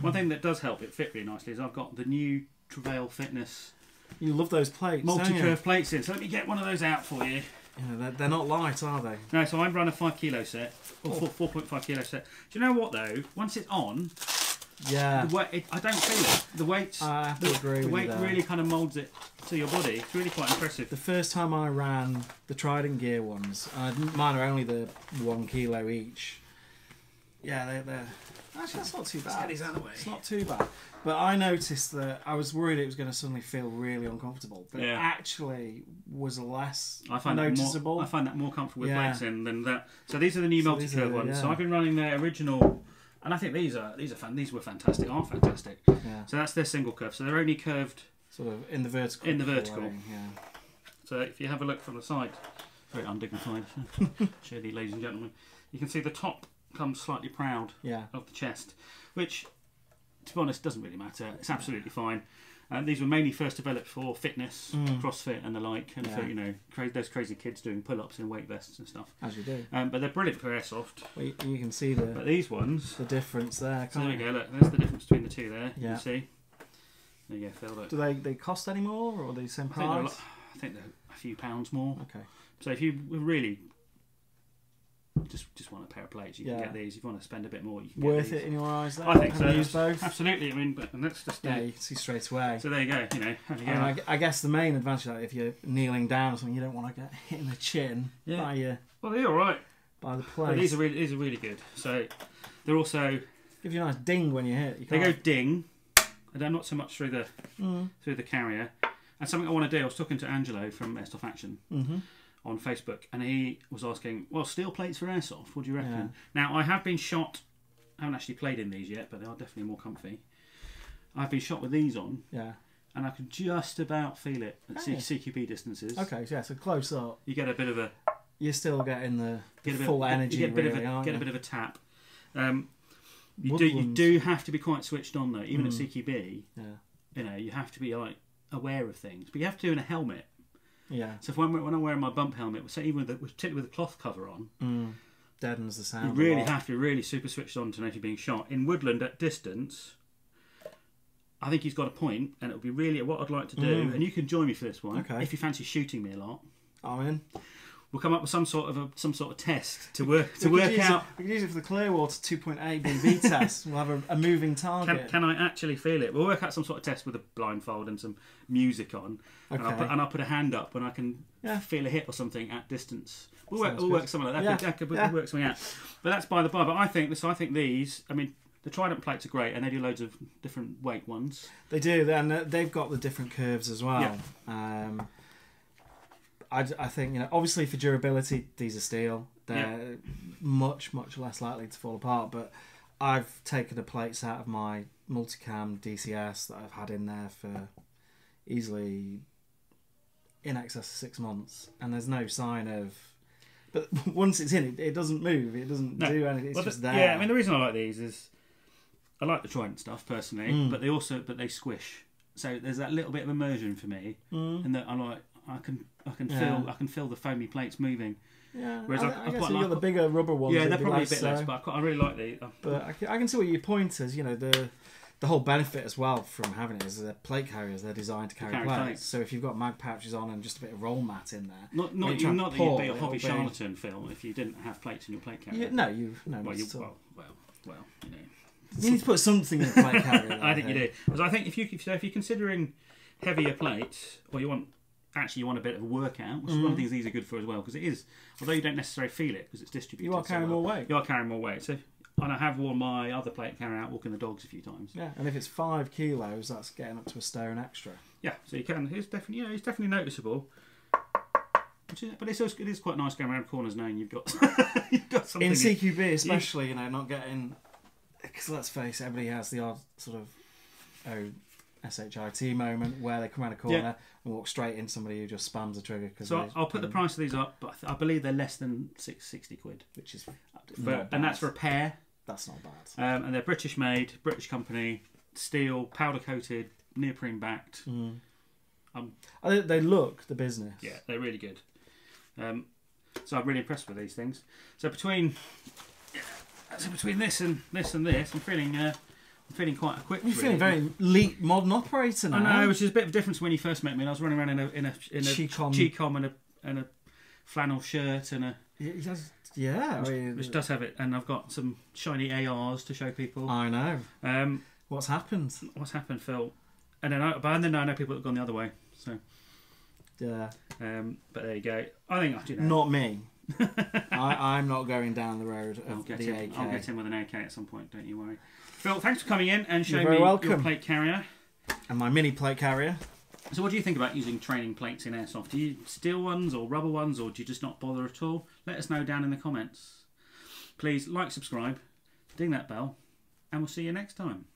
One thing that does help it fit really nicely is I've got the new Travail Fitness. You love those plates, multi-curve plates in. So let me get one of those out for you. Yeah, they're not light, are they? No, so I run a 5 kilo set, or 4.5 kilo set. Do you know what though? Once it's on, yeah, the weight, I don't feel it. The weight, I have to agree with you weight really kind of moulds it to your body. It's really quite impressive. The first time I ran the Trident gear ones, mine are only the 1 kilo each. Yeah, they're actually that's not too bad. Let's get these out of the way. It's not too bad. But I noticed that I was worried it was going to suddenly feel really uncomfortable, but it actually was less noticeable. I find that more comfortable with plates in than that. So these are the new multi-curve ones. Yeah. So I've been running their original, and I think these were fantastic. Are fantastic. Yeah. So that's their single curve. So they're only curved sort of in the vertical. In the vertical. Yeah. So if you have a look from the side, very undignified. Show you, ladies and gentlemen, you can see the top comes slightly proud of the chest, which, to be honest, doesn't really matter. It's absolutely fine. These were mainly first developed for fitness, CrossFit and the like, and for those crazy kids doing pull-ups in weight vests and stuff. As you do. But they're brilliant for airsoft. Well, you can see but these ones, the difference there. So there we go. Look, there's the difference between the two there. Yeah. You can see. There you go, Phil. Look. Do they cost any more, or are they the same price? I think they're a few pounds more. Okay. So if you really just want a pair of plates, you can get these. If you want to spend a bit more, you can worth get these. It in your eyes, though? I think so. Use both? Absolutely. I mean, and that's just you can see straight away. So there you go. You know, I guess the main advantage of that, if you're kneeling down or something, you don't want to get hit in the chin by your. Well, they're all right. By the plate. Well, these are really good. So they're also give you a nice ding when you hit. They go ding, and they're not so much through the carrier. And something I want to do. I was talking to Angelo from Airsoft Action. On Facebook, and he was asking, well, steel plates for airsoft, what do you reckon? Yeah. Now, I have been shot, I haven't actually played in these yet, but they are definitely more comfy. I've been shot with these on, and I can just about feel it at CQB distances. Okay, so close up. You get a bit of a... You're still getting the full energy, you get a bit of a tap. You do have to be quite switched on, though, even at CQB. Yeah. You know, you have to be like aware of things, but you have to do in a helmet. Yeah. So if when I'm wearing my bump helmet, even particularly with the cloth cover on, deadens the sound. You really have to be really super switched on to know if you're being shot. In woodland at distance, I think he's got a point, and it would be really what I'd like to do. And you can join me for this one if you fancy shooting me a lot. I'm in. We'll come up with some sort of test to work out. We can use it for the Clearwater 2.8 BB test. We'll have a moving target. Can I actually feel it? We'll work out some sort of test with a blindfold and some music on. Okay. And I'll put a hand up when I can feel a hit or something at distance. We'll work something like that. That could work something out. But that's by the by. But I think these. I mean, the Trident plates are great, and they do loads of different weight ones. They do, and they've got the different curves as well. Yeah. I think, you know, obviously for durability, these are steel. They're much less likely to fall apart. But I've taken the plates out of my multicam DCS that I've had in there for easily in excess of 6 months, and there's no sign of. But once it's in, it doesn't move. It doesn't do anything. It's just there. Yeah, I mean, the reason I like these is I like the Trident stuff personally, but they squish. So there's that little bit of immersion for me, and that I can feel the foamy plates moving. Yeah, whereas I guess you've got the bigger rubber ones. Yeah, they're probably a bit less, but I really like these. But I can see what your point is. You know, the whole benefit as well from having it is they're plate carriers. They're designed to carry plates. So if you've got mag pouches on and just a bit of roll mat in there, not that you'd be a hobby charlatan, Phil, if you didn't have plates in your plate carrier. No, well, you know. You need to put something in the plate carrier. There, I think you do, because I think if you're considering heavier plates, or you want a bit of a workout, which is one of the things these are good for as well, because it is, although you don't necessarily feel it because it's distributed. You are carrying more weight. You are carrying more weight. So, and I have worn my other plate carrier out walking the dogs a few times. Yeah, and if it's 5 kilos, that's getting up to a stone extra. Yeah, so you can. It's definitely noticeable. But it is quite nice going around corners knowing you've got something. In CQB, especially, not getting. Because let's face it, everybody has the odd sort of SHIT moment where they come around a corner and walk straight into somebody who just spams the trigger. So I'll put the price of these up, but I believe they're less than £60, which is and that's for a pair. That's not bad. And they're British made, British company, steel, powder coated, neoprene backed. They look the business. Yeah, they're really good. So I'm really impressed with these things. So between this and this, I'm feeling I'm feeling quite equipped. You're feeling very elite modern operator now. I know, which is a bit of a difference when you first met me. And I was running around in a G-com and a flannel shirt and a... Yeah, which does have it, and I've got some shiny ARs to show people. I know. What's happened? What's happened, Phil? And then I know people that have gone the other way. So yeah. But there you go. I think not me. I'm not going down the road of the AK. I'll get in with an AK at some point. Don't you worry. Phil, thanks for coming in and showing me your plate carrier and my mini plate carrier. So what do you think about using training plates in airsoft? Do you steel ones or rubber ones, or do you just not bother at all? Let us know down in the comments. Please like, subscribe, ding that bell, and we'll see you next time.